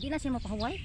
Di na siya mapahuway.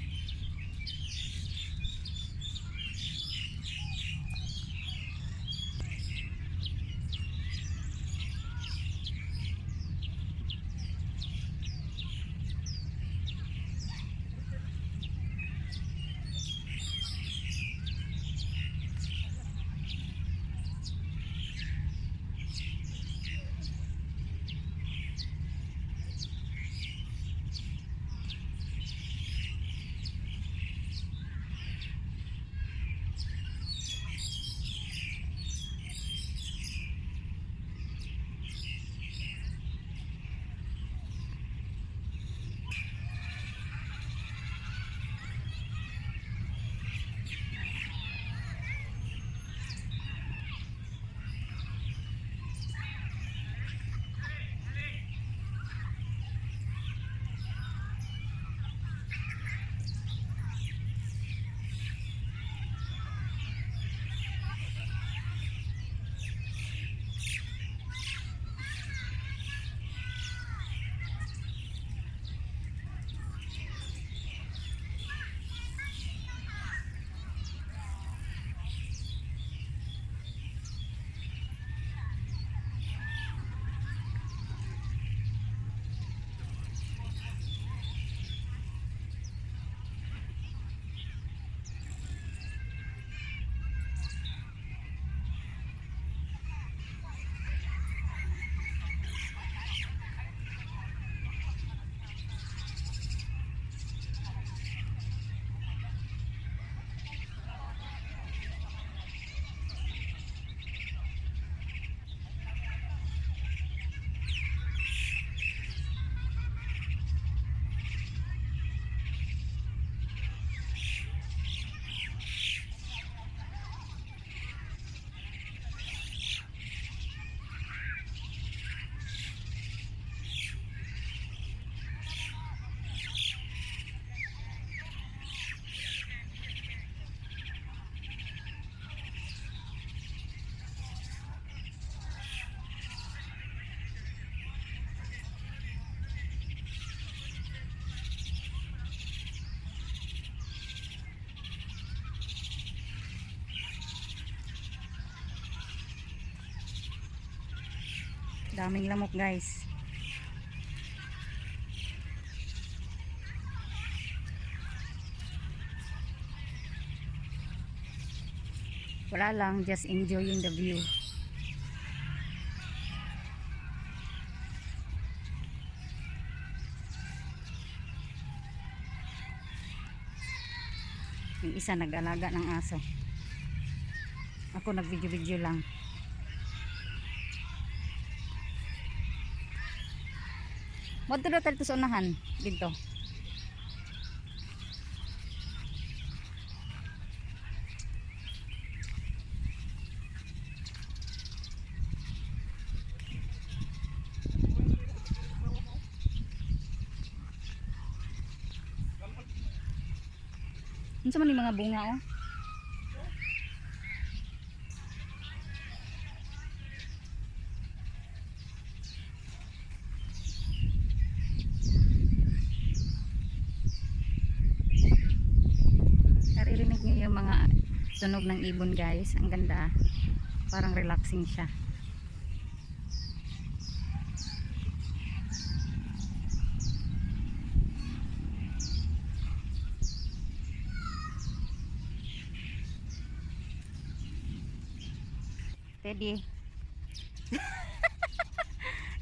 Daming lamok guys. Wala lang, just enjoying the view. Yung isa nag-alaga ng aso. Ako nag-video-video lang. Moto daw tayo sa unahan dito. Ano sa man yung mga bunga oh? Naririnig niyo yung mga tunog ng ibon guys. Ang ganda. Parang relaxing siya. Teddy.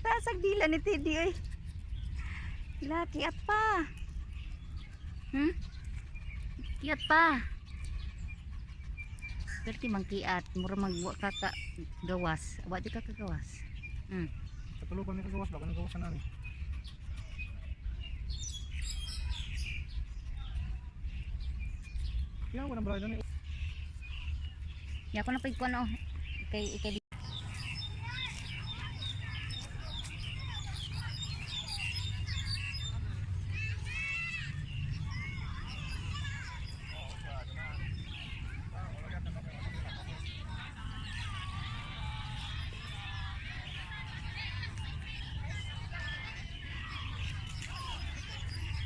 Tasag dila ni Teddy eh. Laki at pa. Kiat pa. Perti mangkiat, mura magwa ka gawas. Wa di ka kagawas. Patulo pa mi kagawas ba kan gawasan ani. Ya wala ba ni. Ya ko na pagkuan oh. Ikay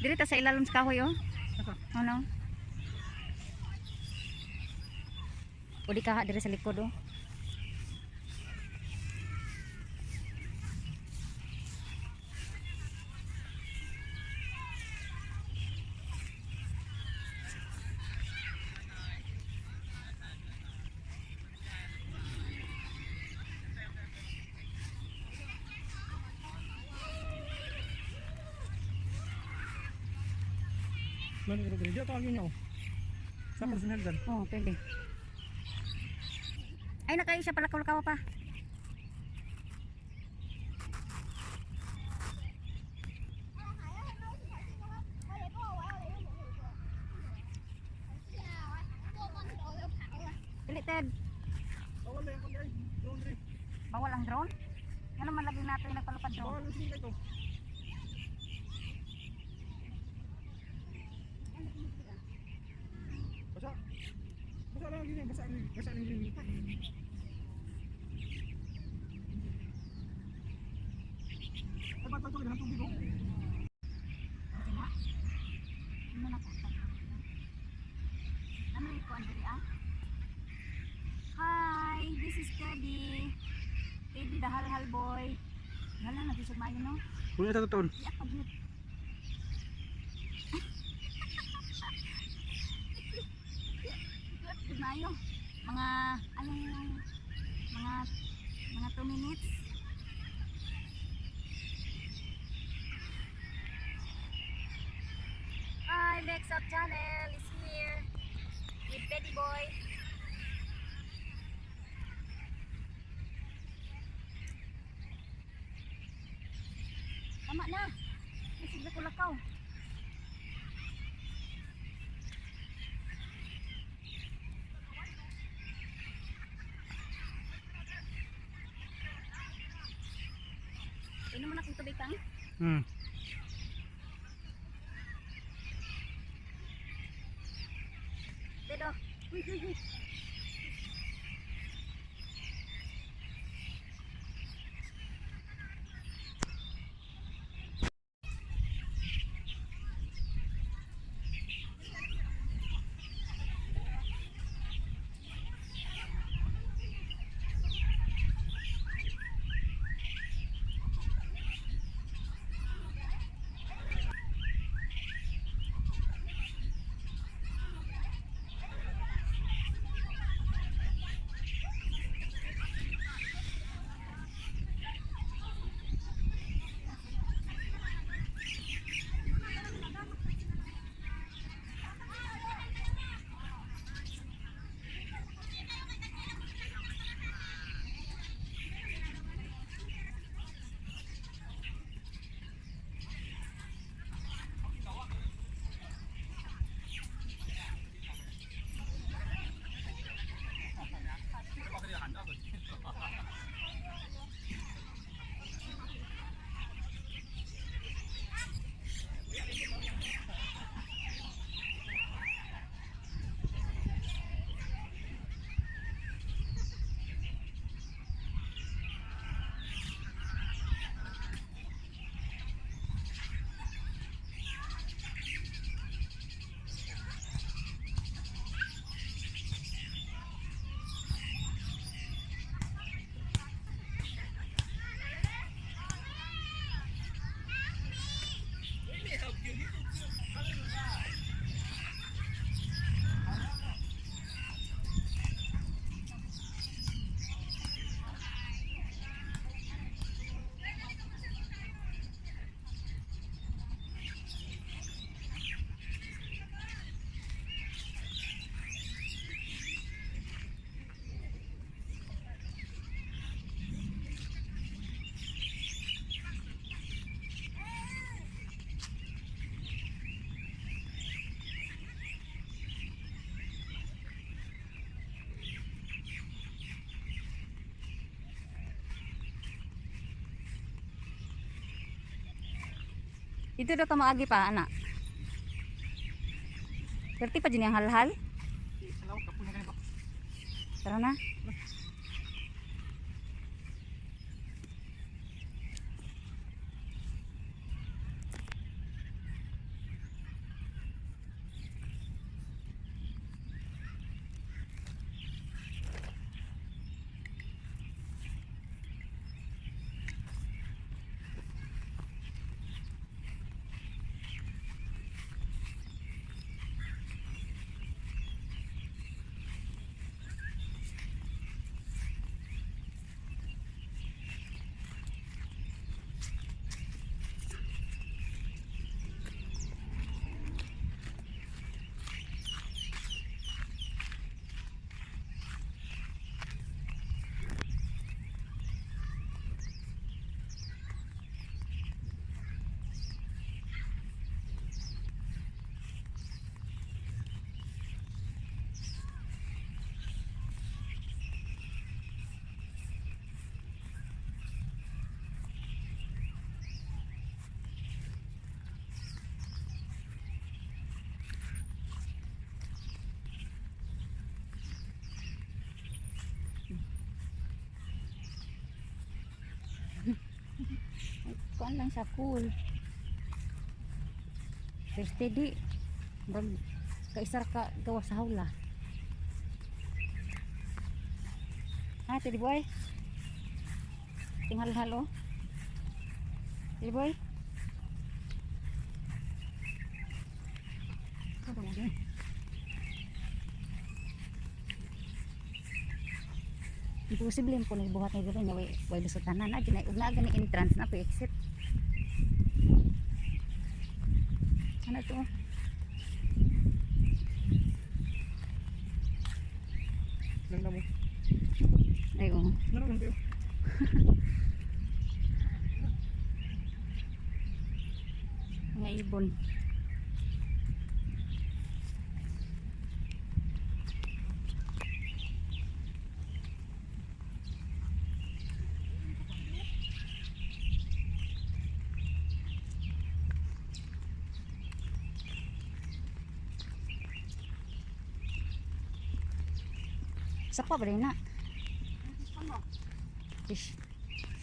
Diri ta sa ilalim sa kahoy oh. Asa? Ano? O di ka diri sa likod oh. Mali ro diri. Tawagin niyo. Sa personal dan. Oh, pwede. Ay nakaisa pala kaw pa. Ted. Bawal na yung kundi. Drone diri. Bawal ang drone? Ano man lagi natin nagpalupad drone? Bawal sila ito. Basa. Basa lang gini, basa lang gini. Dapat ito ng tubig ko. Ano na po? Ano yung kuwan diri ah? Hi, this is Teddy. Teddy the halhal boy. Hala na bisog maayo no. Kunya sa toton. Iya pagit. Bisog maayo. Mga ano mga 2 minutes. Hi, next up channel is here with Teddy boy. Tama na. Isig ko lakaw. Ino mo na kung tubig kang? Dedo. Uy, uy, uy. Ito daw ka maagi pa, anak. Perti pa dyan yung halhal. Tara na. kuan lang siya, cool. Pero steady. Murag kaisar ka gawa sa hawla. Ha, Teddy boy? Tinghal halo. Teddy boy? Ano ba yun? Imposible po na ibuhat na dito niya way lusutanan na ginay ug naa gani entrance na po exit. Ano to? Lang na mo. Ay oh. Naroon kayo. Mga ibon. Sapa ba rin na?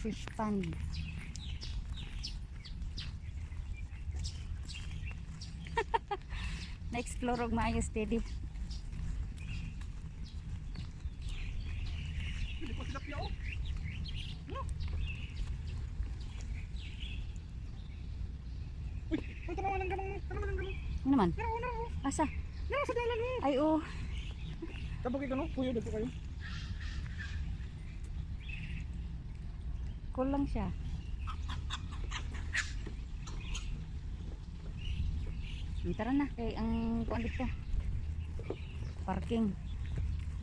Fish pond. Na-explore og maayo steady. Hindi ko tilapia oh. Ano? Uy, ang tanawan ng gamang. Tanawan ng gamang. Ano naman? Naraw. Asa? Naraw sa dalan mo. Ay oh. Kapag ikaw no, puyo dito kayo. Cool lang siya. Tara na kay ang kuan dito. Parking.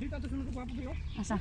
Dito ato sunod ko pa puyo. Asa?